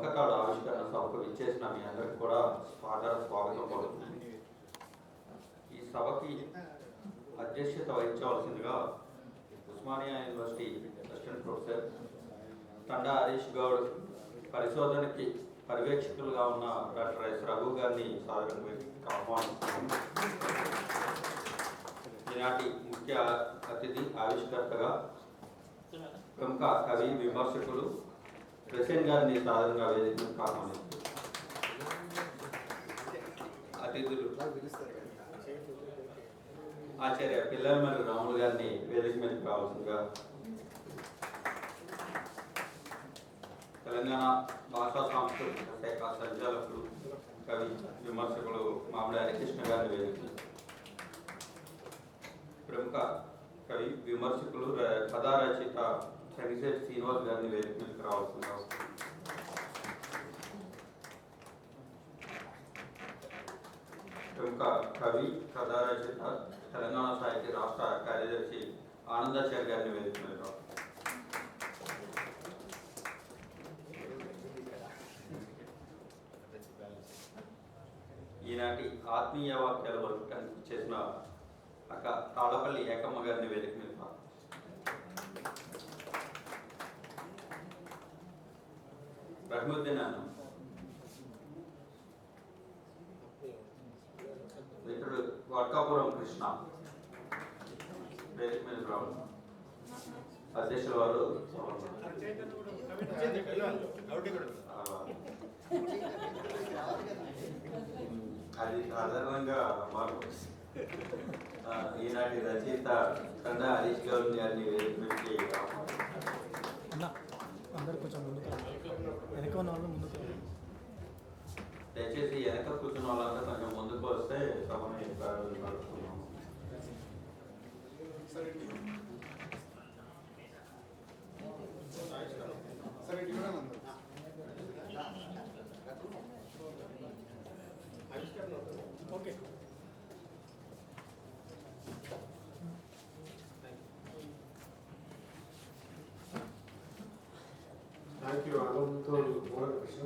ఒక్కతాడు ఆవిష్కరణ సభకు ఇచ్చేసిన మీ అందరికి కూడా స్వాగతం పడుతుంది. ఈ సభకి అధ్యక్షత వహించవలసిందిగా ఉస్మానియా యూనివర్సిటీ అసిస్టెంట్ ప్రొఫెసర్ తండా హరీష్ గౌడ్, పరిశోధనకి పర్యవేక్షకులుగా ఉన్న డాక్టర్ ఎస్ రఘు గారిని సాధారణంగా ఆహ్వానిస్తున్నాము. ఈనాటి ముఖ్య అతిథి ఆవిష్కర్తగా ప్రముఖ కవి విమర్శకులు ప్రసేన్ గారిని సాధారణంగా వేదికకు ఆహ్వానిస్తున్నారు. అతిథులు ఆచార్య పిల్లల మరియు రాములు గారిని వేదిక మీదకి రావాల్సిందిగా, తెలంగాణ భాషా సాంస్కృతిక శాఖ సంచాలకులు కవి విమర్శకులు మామిడి హరికృష్ణ గారిని వేదిక, ప్రముఖ కవి విమర్శకులు కథా రచయిత సంగీత శ్రీనివాస్ గారిని వేదిక మీదకి రావాల్సిందిగా, ప్రముఖ కవి కథా రచయిత తెలంగాణ సాహిత్య రాష్ట్ర కార్యదర్శి ఆనందాచార్య గారిని వేదిక మీద రావాలి. ఈనాటి ఆత్మీయ వాక్యాల వరకు చేసిన అక్క తాళపల్లి ఏకమ్మ గారిని వేదిక మీద రావాలి. రహముద్దీన్ అన్న మిత్రుడు వర్కాపురం కృష్ణ వేదిక మీద రావాలి. అధ్యక్షుల వారు అది సాధారణంగా మార్పు. ఈనాటి రచయిత తండా హరీష్ గౌడ్ గారిని వేదిక మీదకి దయచేసి వెనక కూర్చున్న వాళ్ళంతా కొంచెం ముందుకు వస్తే సభని ప్రారంభిస్తున్నాము. Okay, thank you. అనంతోల్ మోహన్ కృష్ణ.